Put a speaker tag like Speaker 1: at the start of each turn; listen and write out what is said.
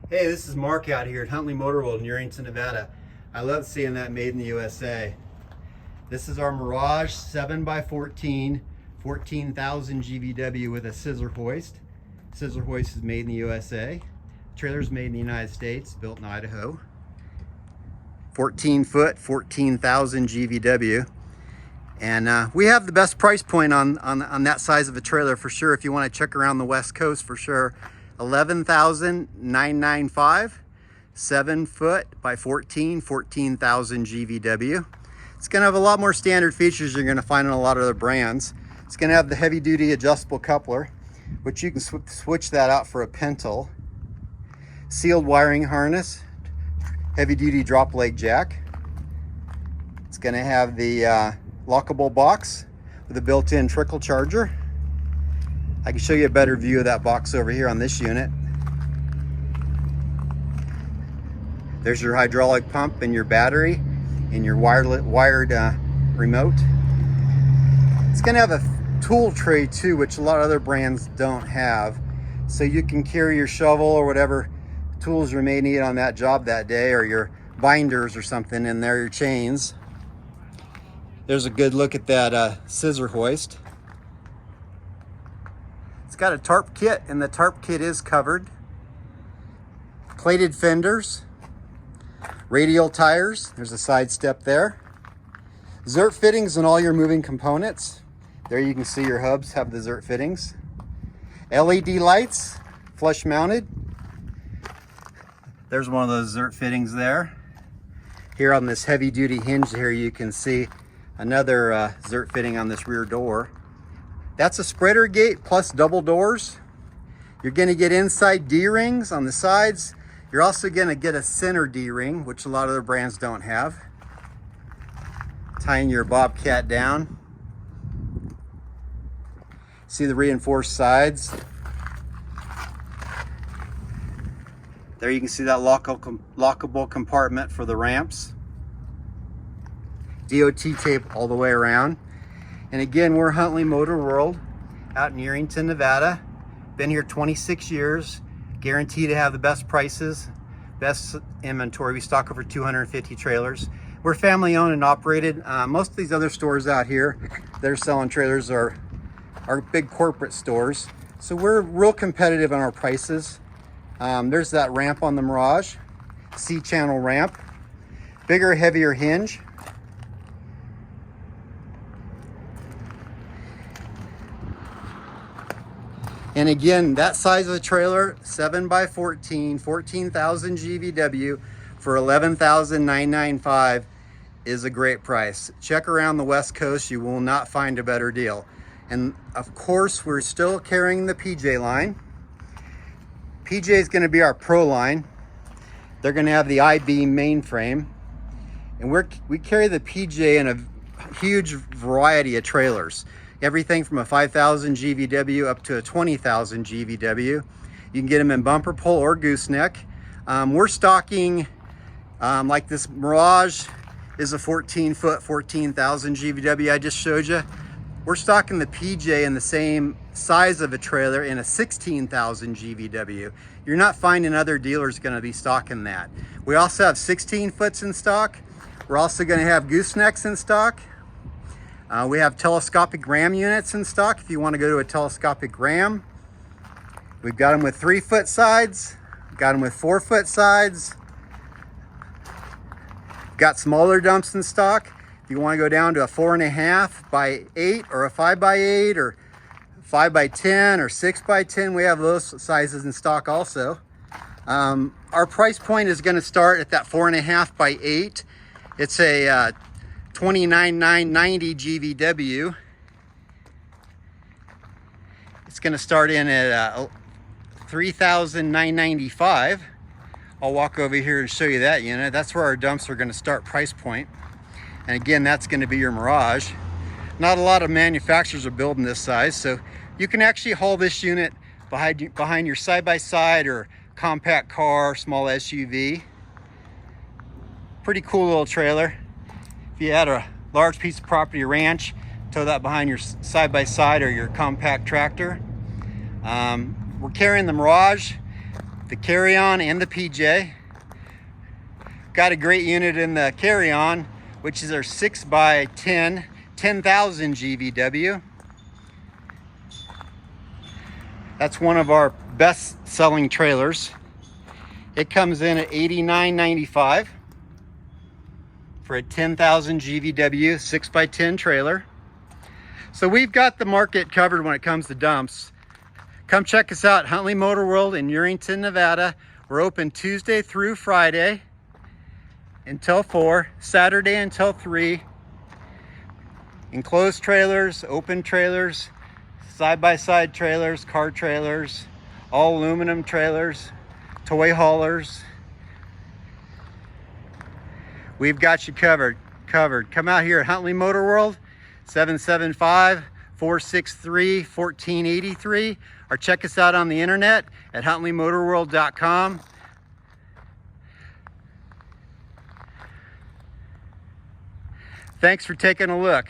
Speaker 1: Hey, this is Mark out here at Huntley Motor World in Urrington, Nevada. I love seeing that made in the USA. This is our Mirage 7x14, 14,000 GVW with a scissor hoist. Scissor hoist is made in the USA. Trailer is made in the United States, built in Idaho. 14 foot, 14,000 GVW. And we have the best price point on that size of a trailer for sure. If you want to check around the West Coast for sure. 11,995, 7 foot by 14, 14,000 GVW. It's going to have a lot more standard features you're going to find in a lot of other brands. It's going to have the heavy duty adjustable coupler, which you can switch that out for a pintle. Sealed wiring harness, heavy duty drop leg jack. It's going to have the lockable box with a built-in trickle charger. I can show you a better view of that box over here on this unit. There's your hydraulic pump and your battery and your wired remote. It's going to have a tool tray too, which a lot of other brands don't have. So you can carry your shovel or whatever tools you may need on that job that day, or your binders or something in there, your chains. There's a good look at that scissor hoist. It's got a tarp kit, and the tarp kit is covered. Plated fenders, radial tires, there's a side step there. Zert fittings on all your moving components. There you can see your hubs have the Zert fittings. LED lights, flush mounted. There's one of those Zert fittings there. Here on this heavy duty hinge here, you can see another Zert fitting on this rear door. That's a spreader gate plus double doors. You're going to get inside D-rings on the sides. You're also going to get a center D-ring, which a lot of other brands don't have. Tying your Bobcat down. See the reinforced sides. There you can see that lockable compartment for the ramps. DOT tape all the way around. And again, we're Huntley Motor World out in Urrington, Nevada. Been here 26 years. Guaranteed to have the best prices, best inventory. We stock over 250 trailers. We're family owned and operated. Most of these other stores out here that are selling trailers are big corporate stores. So we're real competitive on our prices. There's that ramp on the Mirage, C-channel ramp, bigger, heavier hinge. And again, that size of the trailer, 7x14, 14,000 GVW for $11,995 is a great price. Check around the West Coast, you will not find a better deal. And of course, we're still carrying the PJ line. PJ is going to be our pro line. They're going to have the I-beam mainframe. And we carry the PJ in a huge variety of trailers. Everything from a 5,000 GVW up to a 20,000 GVW. You can get them in bumper pull or gooseneck. We're stocking, like this Mirage is a 14 foot, 14,000 GVW I just showed you. We're stocking the PJ in the same size of a trailer in a 16,000 GVW. You're not finding other dealers gonna be stocking that. We also have 16 foots in stock. We're also gonna have goosenecks in stock. We have telescopic ram units in stock if you want to go to a telescopic ram. We've got them with 3-foot sides, got them with 4-foot sides. Got smaller dumps in stock. If you want to go down to a 4.5 by 8 or a 5 by 8 or 5 by 10 or 6 by 10, we have those sizes in stock also. Our price point is going to start at that 4.5 by 8. It's a 29,990 GVW. It's going to start in at 3,995. I'll walk over here and show you that unit. That's where our dumps are going to start price point. And again, that's going to be your Mirage. Not a lot of manufacturers are building this size, so you can actually haul this unit behind your side-by-side or compact car, small SUV. Pretty cool little trailer. If you had a large piece of property ranch, tow that behind your side-by-side or your compact tractor. We're carrying the Mirage. the carry-on and the PJ. Got a great unit in the carry-on, which is our 6x10, 10,000 GVW. That's one of our best selling trailers. It comes in at $89.95 for a 10,000 GVW 6x10 trailer. So we've got the market covered when it comes to dumps. Come check us out, Huntley Motor World in Urrington, Nevada. We're open Tuesday through Friday until 4, Saturday until 3. Enclosed trailers, open trailers, side-by-side trailers, car trailers, all aluminum trailers, toy haulers. We've got you covered. Come out here at Huntley Motor World, 775-463-1483, or check us out on the internet at huntleymotorworld.com. Thanks for taking a look.